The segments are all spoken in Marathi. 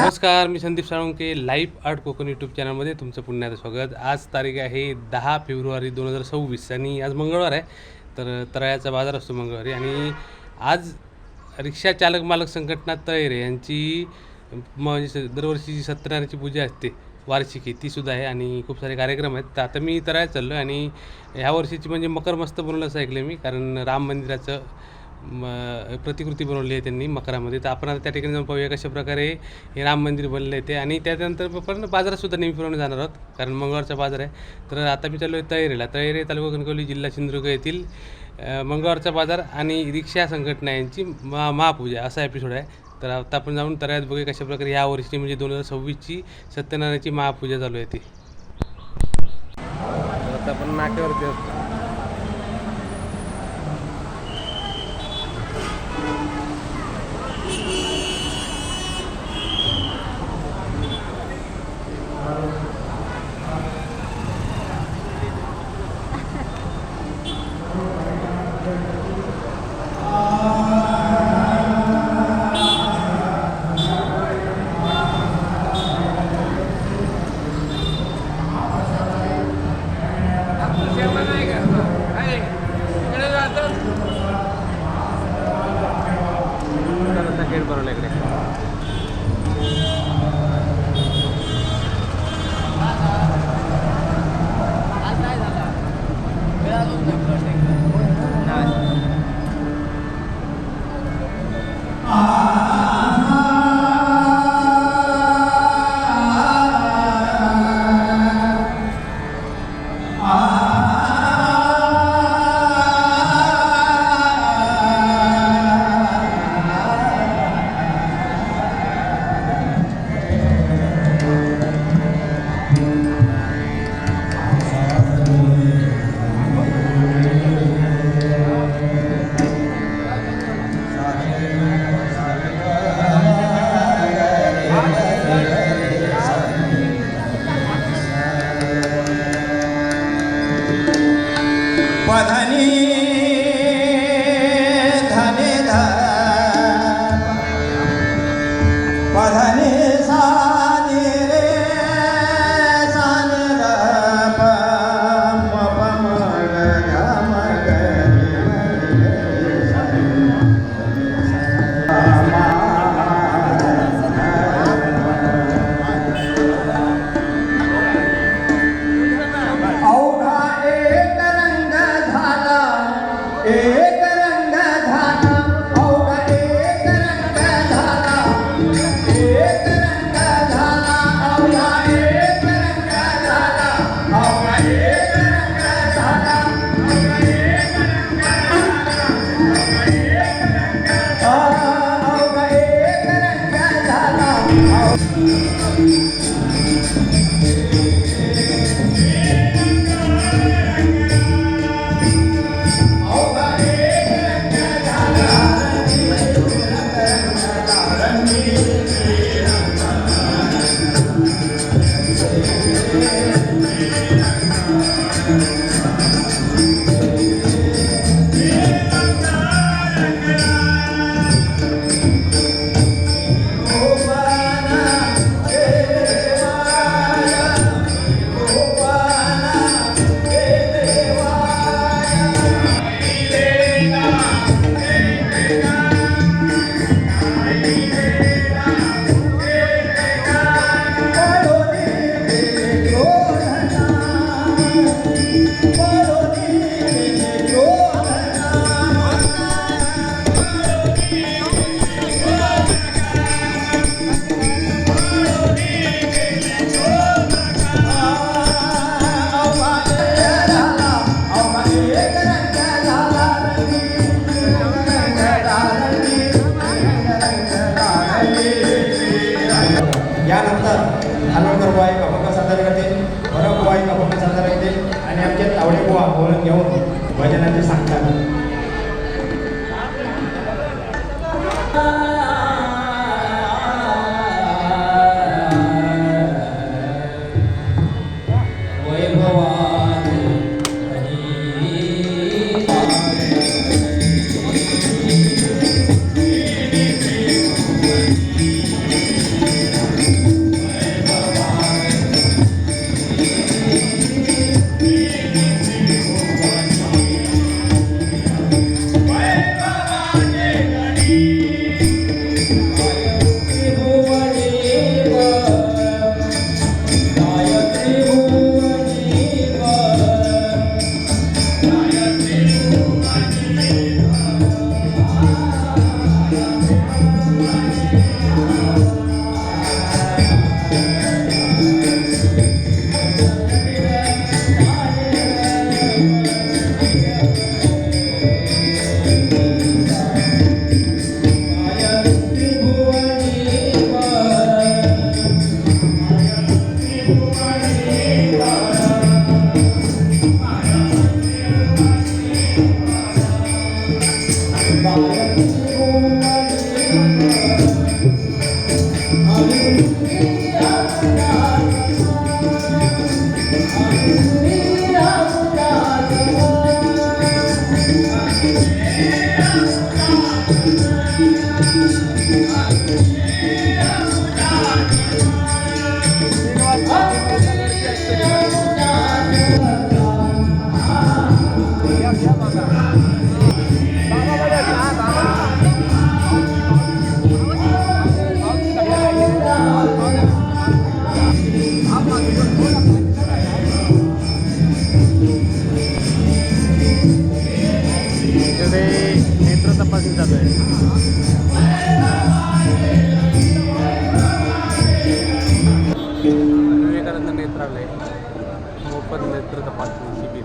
नमस्कार, मी Sandeep Salunke. Live art Konkan YouTube चॅनलमध्ये तुमचं पुन्हा एकदा स्वागत. आज तारीख आहे 10 फेब्रुवारी 2026 आणि आज मंगळवार आहे. तर तराळ्याचा बाजार असतो मंगळवारी आणि आज रिक्षा चालक मालक संघटना तळेरे यांची म्हणजे दरवर्षीची सत्यनारायणाची पूजा असते वार्षिकी, तीसुद्धा आहे आणि खूप सारे कार्यक्रम आहेत. तर आता मी तराळ्यात चाललो आहे आणि ह्या वर्षीची म्हणजे मकर मस्त बनवलं असं ऐकलं मी, कारण राम मंदिराचं प्रतिकृती बनवली आहे त्यांनी मकरामध्ये. तर आपण आता त्या ठिकाणी जाऊन पाहूया कशा प्रकारे हे राम मंदिर बनलं आहे ते. आणि त्यानंतर आपण बाजारातसुद्धा नेहमीप्रमाणे जाणार आहोत, कारण मंगळवारचा बाजार आहे. तर आता मी चाललो आहे तळेरेला. तळेरे तालुका कणकवली, जिल्हा सिंधुदुर्ग येथील मंगळवारचा बाजार आणि रिक्षा संघटना यांची महापूजा असा एपिसोड आहे. तर आता आपण जाऊन तळ्यात बघूया कशा प्रकारे ह्या वर्षी म्हणजे 2026ची सत्यनारायणाची महापूजा चालू आहे ती. आता आपण नाक्यावरती असतो. गेट बनवला इकडे. यानंतर हलवकर बुवा एक अभंग सादर करतील, भरत बुवा एक अभंग सादर करतील आणि आमचे तावडे बुवा बोलून घेऊन भजनाचे सांगतात. नेत्र तपासणी चालू आहे. विवेकानंद नेत्रालय मोफत नेत्र तपासणी शिबिर.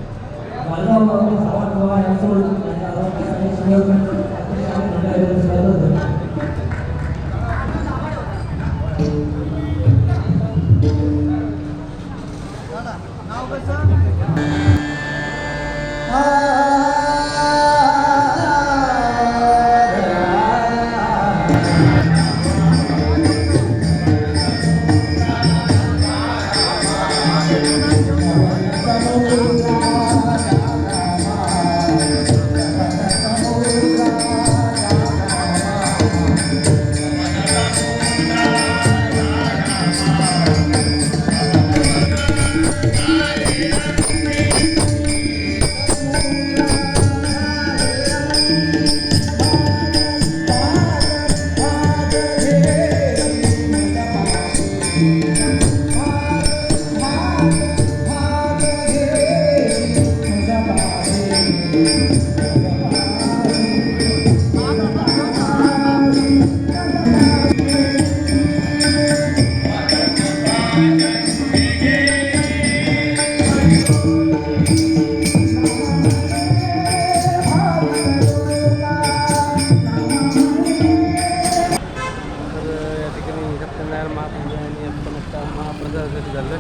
महाप्रसादासाठी झालं.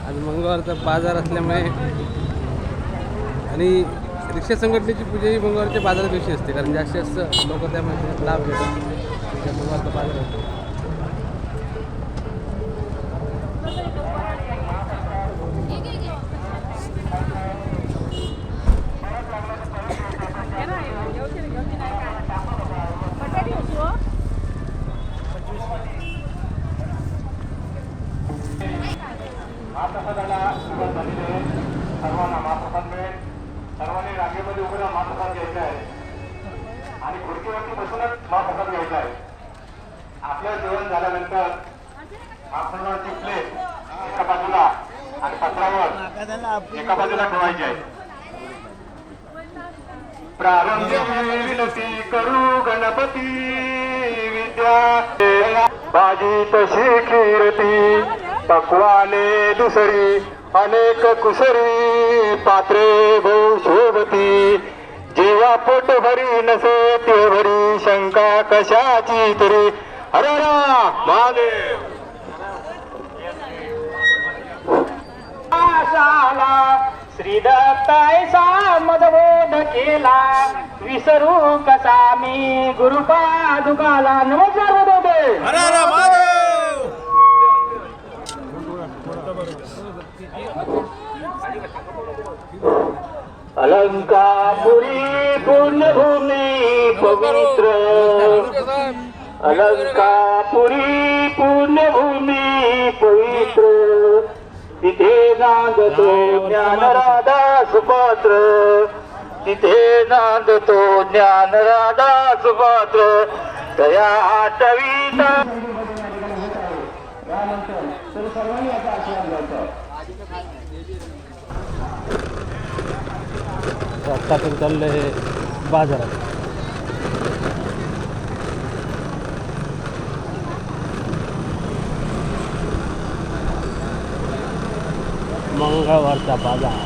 आज मंगळवारचा बाजार असल्यामुळे आणि रिक्षा संघटनेची पूजा ही मंगळवारच्या बाजारा दिवशी असते, कारण जास्तीत जास्त लोक त्यामध्ये लाभ घेतात. त्या मंगळवारचा बाजार असतो. महाप्रसादाला सुरुवात झालेली आहे. सर्वांना महाप्रसाद मिळेल. सर्वांनी रांगेमध्ये उभे राहून महाप्रसाद घ्यायचा आहे आणि खुर्चीवरती बसूनच महाप्रसाद घ्यायचा आहे. आपलं जेवण झाल्यानंतर महाप्रसादाची प्लेट एका बाजूला आणि पत्रावर एका बाजूला ठेवायची आहे. प्रारंभी विनती करू गणपती विद्या भाजी तशी कीर्ती पक्वाने दुसरी अनेक कुसरी पात्रे बहु शोभती जेव्हा पोट भरी नसे ते भरी शंका कशाची तरी हररा महादेव आशाला श्री दत्तायसा मदबोध केला विसरू कसा मी गुरुपादुकाला. नमस्कार होते अलंकापुरी पुण्यभूमी पवित्र अलंकापुरी पुण्यभूमी पवित्र तिथे नांदतो ज्ञानराधा सुपात्र तिथे नांदतो ज्ञानराधा सुपात्र तया आठवीत सर्वांनी याचा आशीर्वाद घ्यायचा. आता तर चाललंय बाजारात. मंगळवारचा बाजार.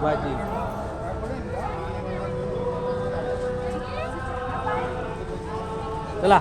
भाजी. चला